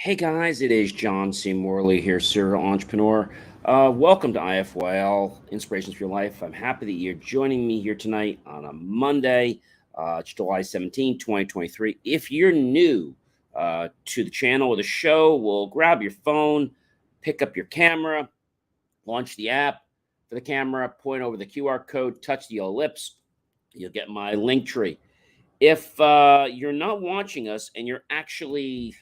Hey guys, it is John C. Morley here, serial entrepreneur. Welcome to IFYL, Inspirations for Your Life. I'm happy that you're joining me here tonight on a Monday. It's July 17, 2023. If you're new to the channel or the show, well, grab your phone, pick up your camera, launch the app for the camera, point over the QR code, touch the ellipse. You'll get my link tree. If you're not watching us and you're actually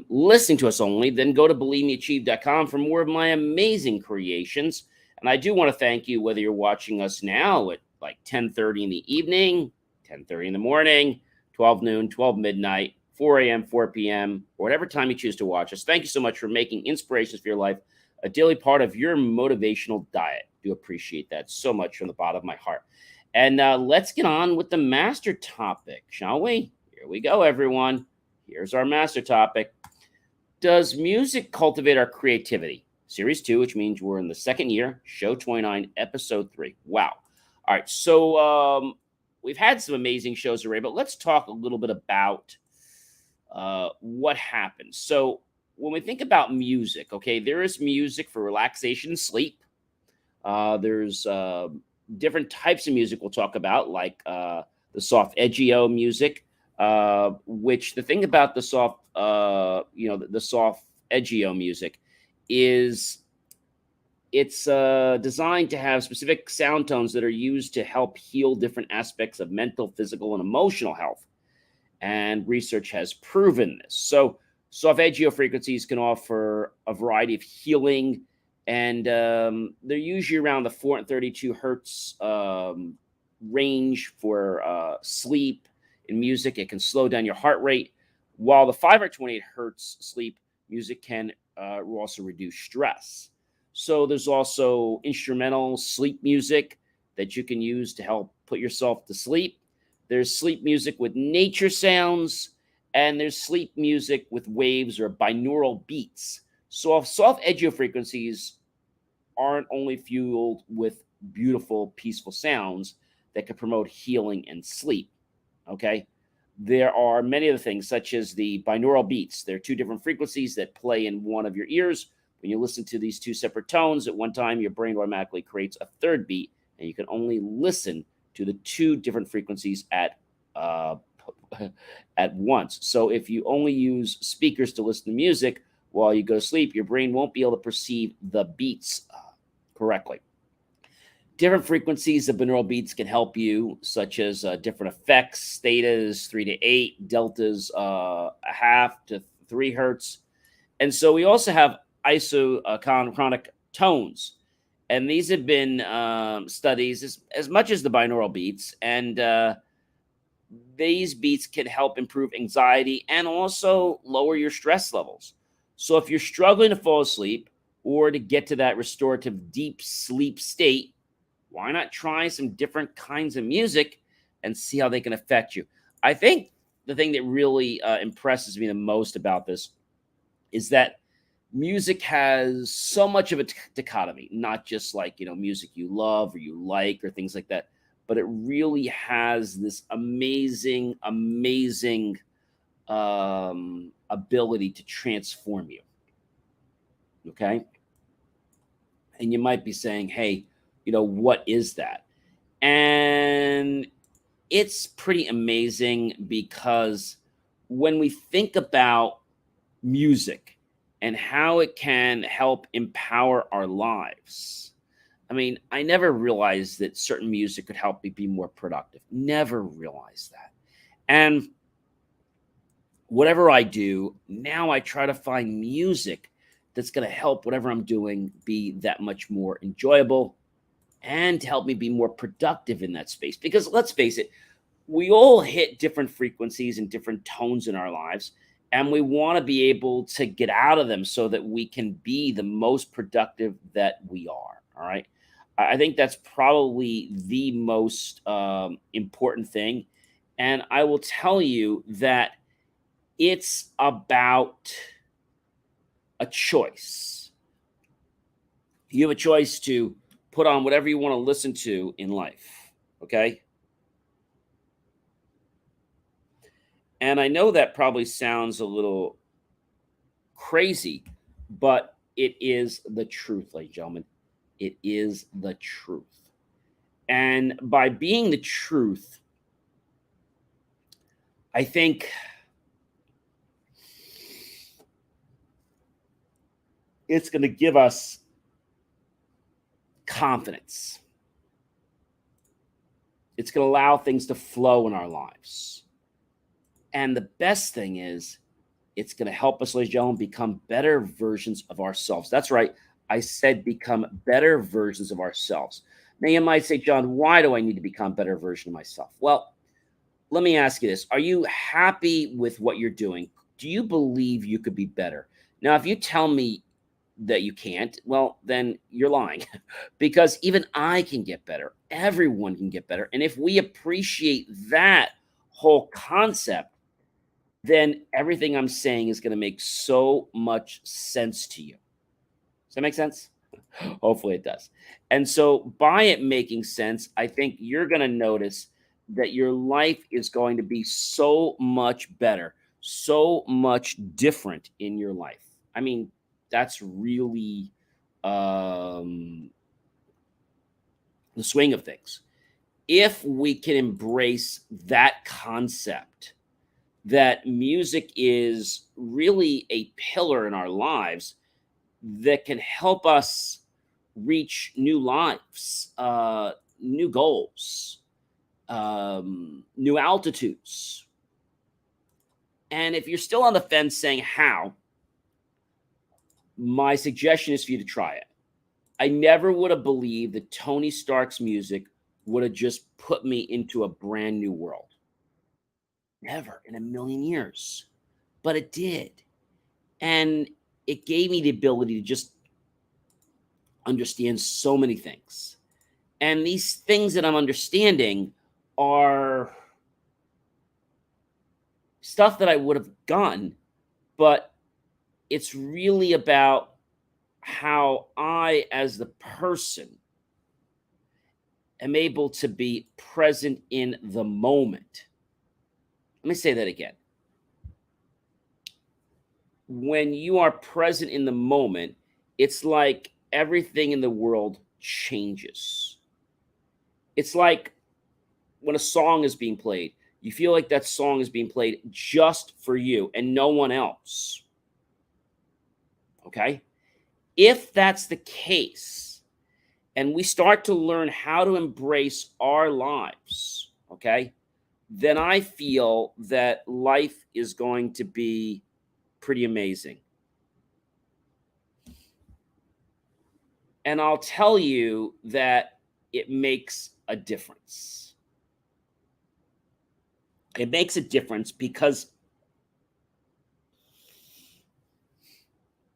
listening to us only, then go to believemeachieve.com for more of my amazing creations. And I do want to thank you, whether you're watching us now at like 10:30 in the evening, 10:30 in the morning, 12 noon, 12 midnight, 4 a.m., 4 p.m., or whatever time you choose to watch us. Thank you so much for making Inspirations for Your Life a daily part of your motivational diet. Do appreciate that so much from the bottom of my heart. And let's get on with the master topic, shall we? Here we go, everyone. Here's our master topic. Does music cultivate our creativity? Series 2, which means we're in the second year, show 29, episode 3. Wow. All right. So we've had some amazing shows already, but let's talk a little bit about what happens. So when we think about music, okay, there is music for relaxation and sleep. There's different types of music we'll talk about, like the solfeggio music, which the thing about the the solfeggio music is it's designed to have specific sound tones that are used to help heal different aspects of mental, physical, and emotional health. And research has proven this. So solfeggio frequencies can offer a variety of healing, and they're usually around the 432 hertz range for sleep. In music, it can slow down your heart rate, while the 528 hertz sleep music can also reduce stress. So there's also instrumental sleep music that you can use to help put yourself to sleep. There's sleep music with nature sounds, and there's sleep music with waves or binaural beats. So solfeggio frequencies aren't only fueled with beautiful, peaceful sounds that can promote healing and sleep. Okay. There are many other things, such as the binaural beats. There are two different frequencies that play in one of your ears. When you listen to these two separate tones at one time, your brain automatically creates a third beat, and you can only listen to the two different frequencies uh, at once. So if you only use speakers to listen to music while you go to sleep, your brain won't be able to perceive the beats correctly. Different frequencies of binaural beats can help you, such as different effects, thetas 3 to 8, deltas a half to 3 hertz. And so we also have isochronic tones. And these have been studies as much as the binaural beats. And these beats can help improve anxiety and also lower your stress levels. So if you're struggling to fall asleep or to get to that restorative deep sleep state, why not try some different kinds of music and see how they can affect you? I think the thing that really impresses me the most about this is that music has so much of a dichotomy, not just like, music you love or you like or things like that, but it really has this amazing, amazing ability to transform you. Okay. And you might be saying, hey, what is that? And it's pretty amazing because when we think about music and how it can help empower our lives, I mean, I never realized that certain music could help me be more productive. Never realized that. And whatever I do, now I try to find music that's going to help whatever I'm doing be that much more enjoyable and to help me be more productive in that space. Because let's face it, we all hit different frequencies and different tones in our lives, and we want to be able to get out of them so that we can be the most productive that we are. All right. I think that's probably the most important thing. And I will tell you that it's about a choice. You have a choice to put on whatever you want to listen to in life. Okay. And I know that probably sounds a little crazy, but it is the truth, ladies and gentlemen. It is the truth. And by being the truth, I think it's going to give us confidence. It's going to allow things to flow in our lives. And the best thing is, it's going to help us, ladies and gentlemen, become better versions of ourselves. That's right. I said become better versions of ourselves. Now, you might say, John, why do I need to become a better version of myself? Well, let me ask you this. Are you happy with what you're doing? Do you believe you could be better? Now, if you tell me that you can't, well, then you're lying because even I can get better. Everyone can get better. And if we appreciate that whole concept, then everything I'm saying is going to make so much sense to you. Does that make sense? Hopefully it does. And so by it making sense, I think you're going to notice that your life is going to be so much better, so much different in your life. I mean, that's really the swing of things. If we can embrace that concept, that music is really a pillar in our lives that can help us reach new lives, new goals, new altitudes. And if you're still on the fence saying how, my suggestion is for you to try it. I never would have believed that Tony Stark's music would have just put me into a brand new world. Never in a million years. But it did. And it gave me the ability to just understand so many things. And these things that I'm understanding are stuff that I would have done, but it's really about how I, as the person, am able to be present in the moment. Let me say that again. When you are present in the moment, it's like everything in the world changes. It's like when a song is being played, you feel like that song is being played just for you and no one else. Okay? If that's the case, and we start to learn how to embrace our lives, okay, then I feel that life is going to be pretty amazing. And I'll tell you that it makes a difference. It makes a difference because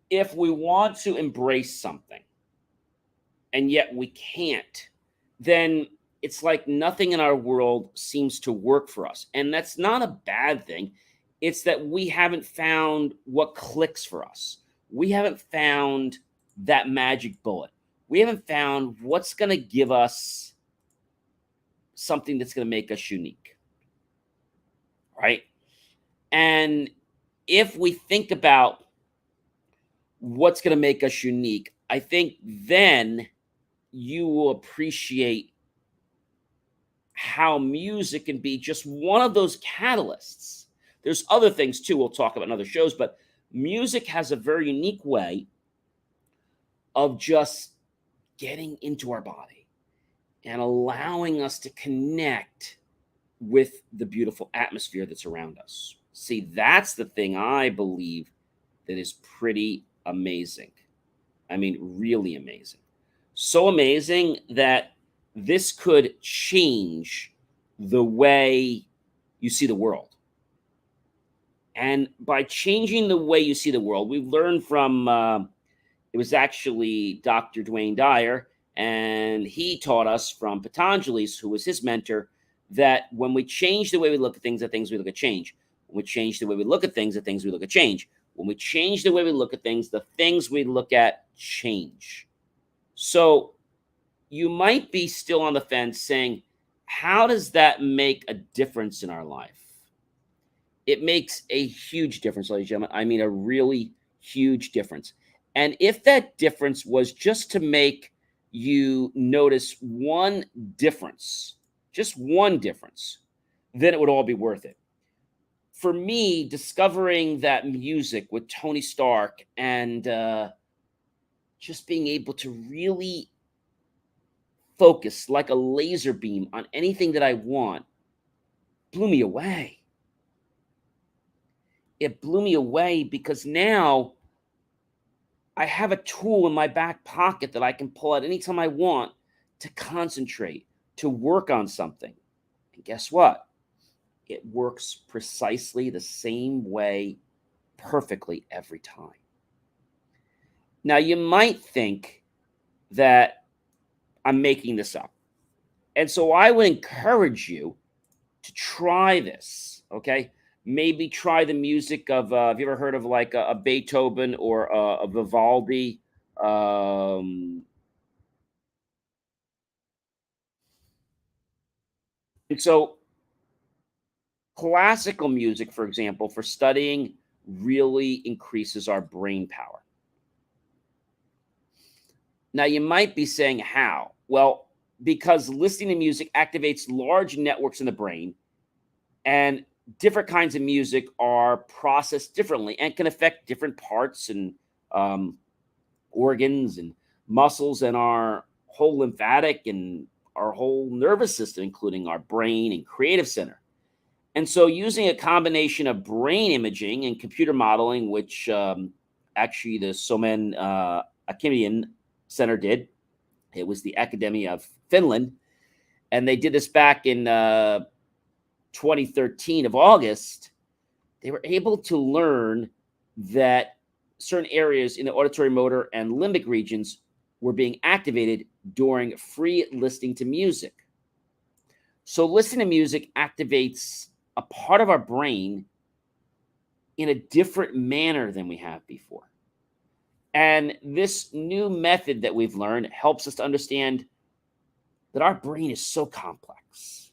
if we want to embrace something and yet we can't, then it's like nothing in our world seems to work for us. And that's not a bad thing. It's that we haven't found what clicks for us. We haven't found that magic bullet. We haven't found what's going to give us something that's going to make us unique. Right? And if we think about what's going to make us unique, I think then you will appreciate how music can be just one of those catalysts. There's other things too we'll talk about in other shows, but music has a very unique way of just getting into our body and allowing us to connect with the beautiful atmosphere that's around us. See, that's the thing I believe that is pretty amazing. I mean, really amazing. So amazing that this could change the way you see the world. And by changing the way you see the world, we've learned from, it was actually Dr. Dwayne Dyer, and he taught us from Patanjali's, who was his mentor, that when we change the way we look at things, the things we look at change. When we change the way we look at things, the things we look at change. When we change the way we look at things, the things we look at change. So you might be still on the fence saying, how does that make a difference in our life? It makes a huge difference, ladies and gentlemen. I mean, a really huge difference. And if that difference was just to make you notice one difference, just one difference, then it would all be worth it. For me, discovering that music with Tony Stark and just being able to really focus like a laser beam on anything that I want blew me away. It blew me away because now I have a tool in my back pocket that I can pull out anytime I want to concentrate, to work on something. And guess what? It works precisely the same way perfectly every time. Now, you might think that I'm making this up. And so I would encourage you to try this, okay? Maybe try the music of, have you ever heard of like a Beethoven or a Vivaldi? Um, and so classical music, for example, for studying really increases our brain power. Now, you might be saying, how? Well, because listening to music activates large networks in the brain, and different kinds of music are processed differently and can affect different parts and um, organs and muscles and our whole lymphatic and our whole nervous system, including our brain and creative center. And so, using a combination of brain imaging and computer modeling, which actually the Somen Akimian Center did, it was the Academy of Finland, and they did this back in 2013 of August. They were able to learn that certain areas in the auditory motor and limbic regions were being activated during free listening to music. So, listening to music activates a part of our brain in a different manner than we have before. And this new method that we've learned helps us to understand that our brain is so complex.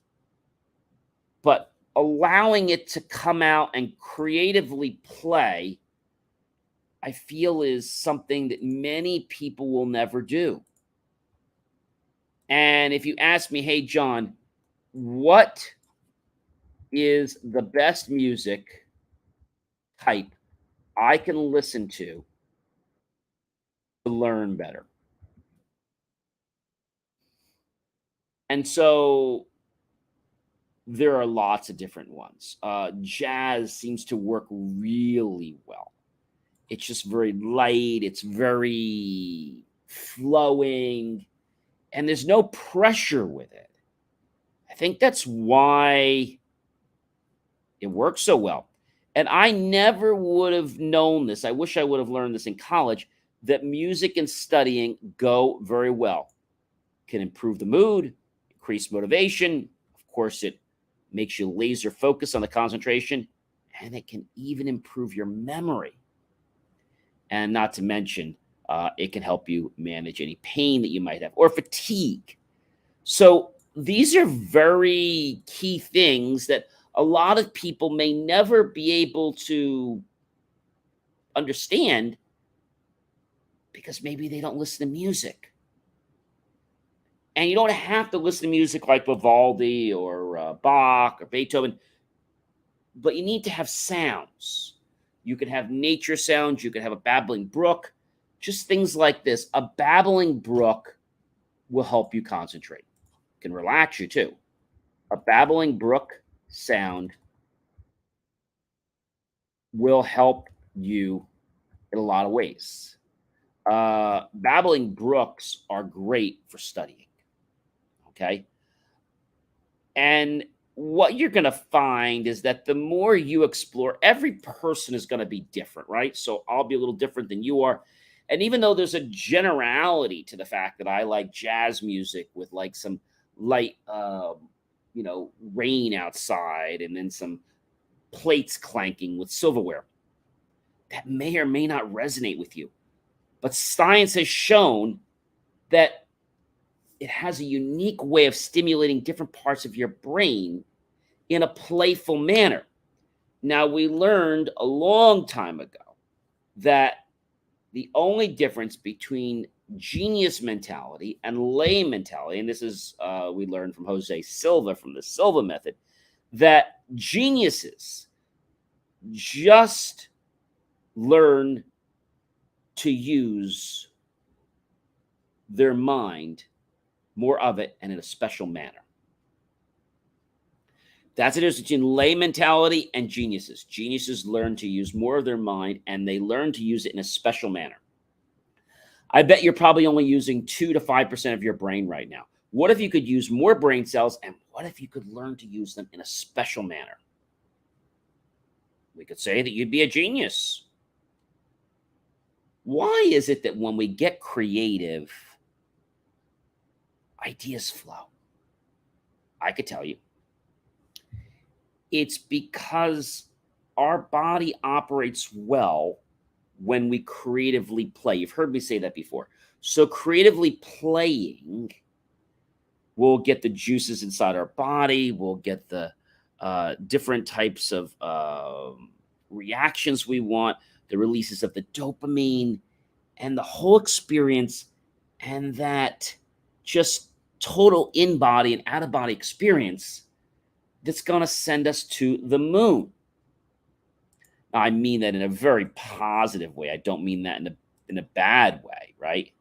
But allowing it to come out and creatively play, I feel, is something that many people will never do. And if you ask me, hey, John, what is the best music type I can listen to learn better? And so there are lots of different ones. Jazz seems to work really well. It's just very light, it's very flowing, and there's no pressure with it. I think that's why it works so well. And I never would have known this. I wish I would have learned this in college, that music and studying go very well. Can improve the mood, increase motivation. Of course, it makes you laser focus on the concentration, and it can even improve your memory. And not to mention, it can help you manage any pain that you might have or fatigue. So these are very key things that a lot of people may never be able to understand because maybe they don't listen to music. And you don't have to listen to music like Vivaldi or Bach or Beethoven, but you need to have sounds. You can have nature sounds, you can have a babbling brook, just things like this. A babbling brook will help you concentrate, can relax you too. A babbling brook sound will help you in a lot of ways. Babbling brooks are great for studying. Okay. And what you're going to find is that the more you explore, every person is going to be different, right? So I'll be a little different than you are. And even though there's a generality to the fact that I like jazz music with like some light, rain outside and then some plates clanking with silverware, that may or may not resonate with you. But science has shown that it has a unique way of stimulating different parts of your brain in a playful manner. Now, we learned a long time ago that the only difference between genius mentality and lay mentality, and this is we learned from Jose Silva from the Silva method, that geniuses just learn to use their mind, more of it, and in a special manner. That's the difference between lay mentality and geniuses. Geniuses learn to use more of their mind and they learn to use it in a special manner. I bet you're probably only using 2 to 5% of your brain right now. What if you could use more brain cells, and what if you could learn to use them in a special manner? We could say that you'd be a genius. Why is it that when we get creative, ideas flow? I could tell you. It's because our body operates well when we creatively play. You've heard me say that before. So, creatively playing, we'll get the juices inside our body, we'll get the different types of reactions we want, the releases of the dopamine, and the whole experience, and that just total in body and out of body experience that's going to send us to the moon. Now, I mean that in a very positive way. I don't mean that in a bad way, right?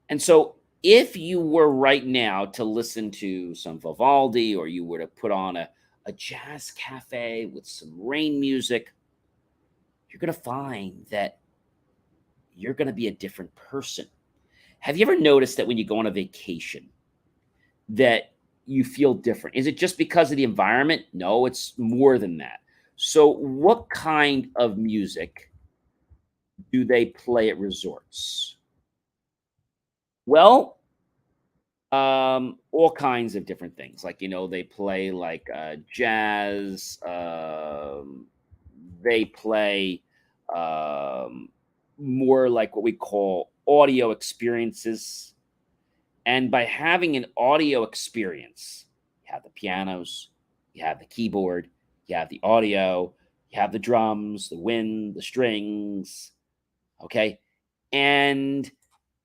And so, if you were right now to listen to some Vivaldi, or you were to put on a jazz cafe with some rain music, you're going to find that you're going to be a different person. Have you ever noticed that when you go on a vacation, that you feel different? Is it just because of the environment? No, it's more than that. So, what kind of music do they play at resorts? Well, all kinds of different things. Like, they play like jazz. They play um, more like what we call audio experiences. And by having an audio experience, you have the pianos, you have the keyboard, you have the audio, you have the drums, the wind, the strings. Okay. And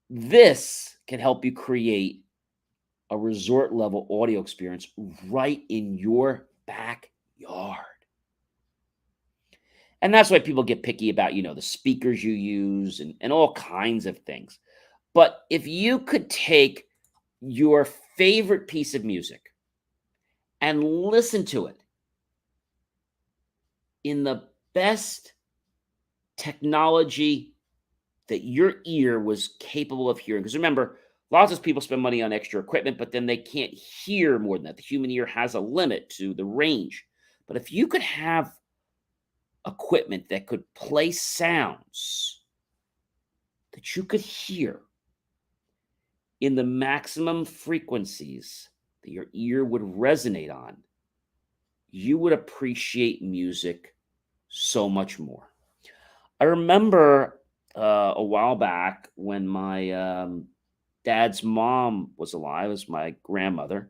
this can help you create a resort level audio experience right in your backyard. And that's why people get picky about, the speakers you use and all kinds of things. But if you could take your favorite piece of music and listen to it in the best technology that your ear was capable of hearing. Because remember, lots of people spend money on extra equipment, but then they can't hear more than that. The human ear has a limit to the range. But if you could have equipment that could play sounds that you could hear in the maximum frequencies that your ear would resonate on, you would appreciate music so much more. I remember a while back when my dad's mom was alive, as my grandmother.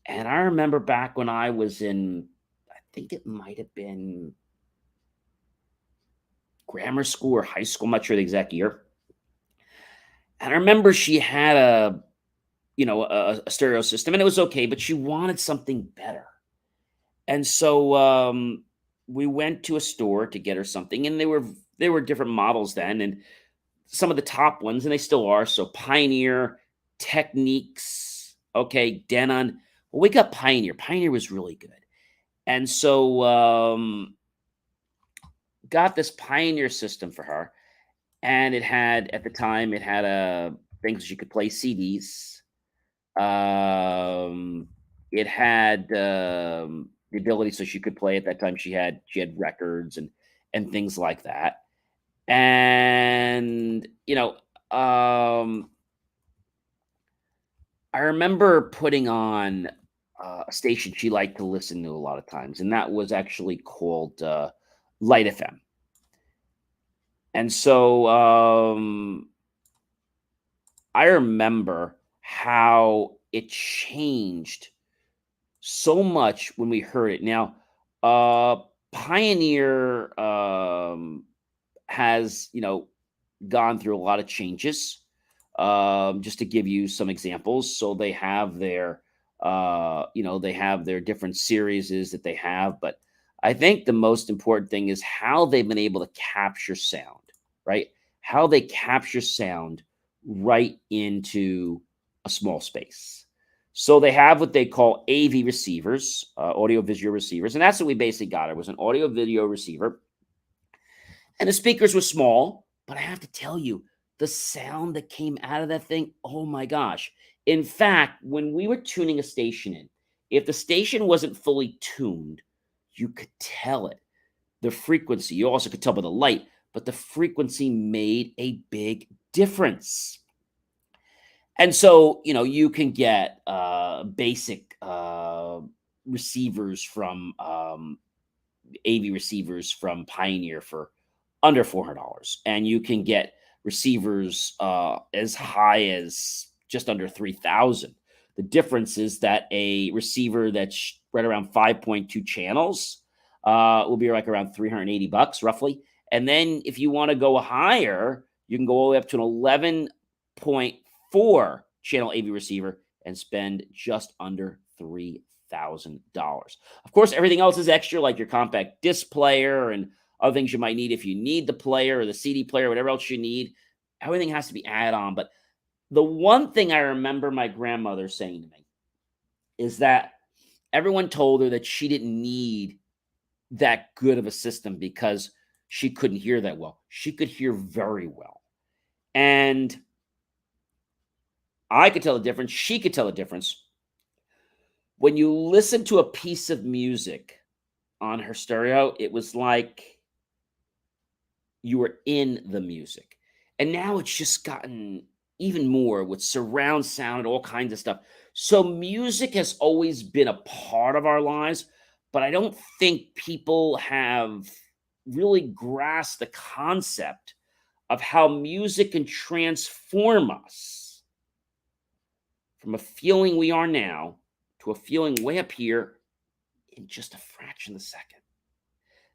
And I remember back when I was in, I think it might have been grammar school or high school, I'm not sure the exact year. And I remember she had a stereo system, and it was okay, but she wanted something better. And so we went to a store to get her something, and they were different models then, and some of the top ones, and they still are. So Pioneer, Techniques, okay, Denon. Well, we got Pioneer. Pioneer was really good. And so got this Pioneer system for her. And it had, at the time, it had things you could play CDs. It had the ability so she could play. At that time, she had records and things like that. And I remember putting on a station she liked to listen to a lot of times, and that was actually called Light FM. And so I remember how it changed so much when we heard it. Now, Pioneer has, gone through a lot of changes. Just to give you some examples, so they have their different series that they have, but I think the most important thing is how they've been able to capture sound, right? How they capture sound right into a small space. So they have what they call AV receivers, audio visual receivers, and that's what we basically got. It was an audio video receiver, and the speakers were small, but I have to tell you, the sound that came out of that thing, oh my gosh. In fact, when we were tuning a station in, if the station wasn't fully tuned, you could tell it. The frequency, you also could tell by the light, but the frequency made a big difference. And so, you can get basic receivers from AV receivers from Pioneer for under $400, and you can get receivers as high as just under 3,000. The difference is that a receiver that's right around 5.2 channels will be like around $380 roughly. And then if you want to go higher, you can go all the way up to an 11.4 channel AV receiver and spend just under $3,000. Of course, everything else is extra, like your compact disc player and other things you might need if you need the player or the CD player, whatever else you need. Everything has to be added on. But the one thing I remember my grandmother saying to me is that everyone told her that she didn't need that good of a system because she couldn't hear that well. She could hear very well. And I could tell the difference. She could tell the difference. When you listen to a piece of music on her stereo, it was like you were in the music. And now it's just gotten even more with surround sound and all kinds of stuff. So music has always been a part of our lives, but I don't think people have really grasped the concept of how music can transform us from a feeling we are now to a feeling way up here in just a fraction of a second.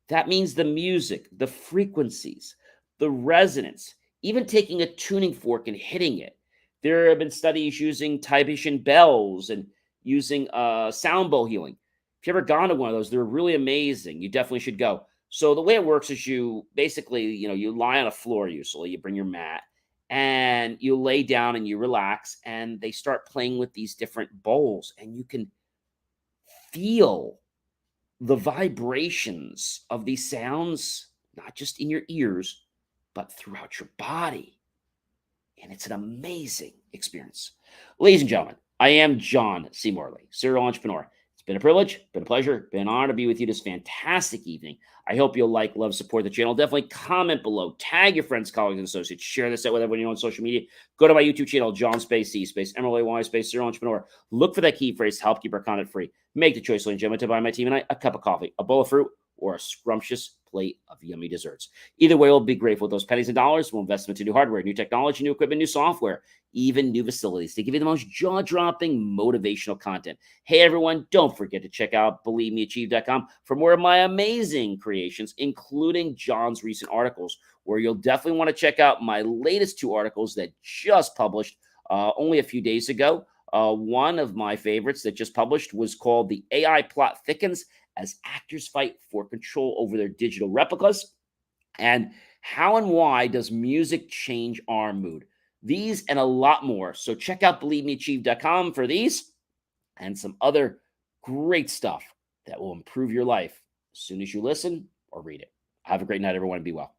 That means the music, the frequencies, the resonance, even taking a tuning fork and hitting it. There have been studies using Tibetan bells and using sound bowl healing. If you've ever gone to one of those, they're really amazing. You definitely should go. So the way it works is you basically, you lie on a floor usually. You bring your mat and you lay down and you relax, and they start playing with these different bowls, and you can feel the vibrations of these sounds, not just in your ears, but throughout your body. And it's an amazing experience. Ladies and gentlemen, I am John C. Morley, serial entrepreneur. It's been a privilege, been a pleasure, been an honor to be with you this fantastic evening. I hope you'll like, love, support the channel. Definitely comment below, tag your friends, colleagues, and associates, share this out with everyone you know on social media. Go to my YouTube channel, John Space C Space MLAY Space Serial Entrepreneur. Look for that key phrase to help keep our content free. Make the choice, ladies and gentlemen, to buy my team and I a cup of coffee, a bowl of fruit, or a scrumptious plate of yummy desserts. Either way, we'll be grateful with those pennies and dollars. We'll invest into new hardware, new technology, new equipment, new software, even new facilities to give you the most jaw-dropping motivational content. Hey, everyone, don't forget to check out BelieveMeAchieve.com for more of my amazing creations, including John's recent articles, where you'll definitely want to check out my latest 2 articles that just published only a few days ago. One of my favorites that just published was called The AI Plot Thickens as Actors Fight for Control Over Their Digital Replicas. And how and why does music change our mood? These and a lot more. So check out BelieveMeAchieve.com for these and some other great stuff that will improve your life as soon as you listen or read it. Have a great night, everyone, and be well.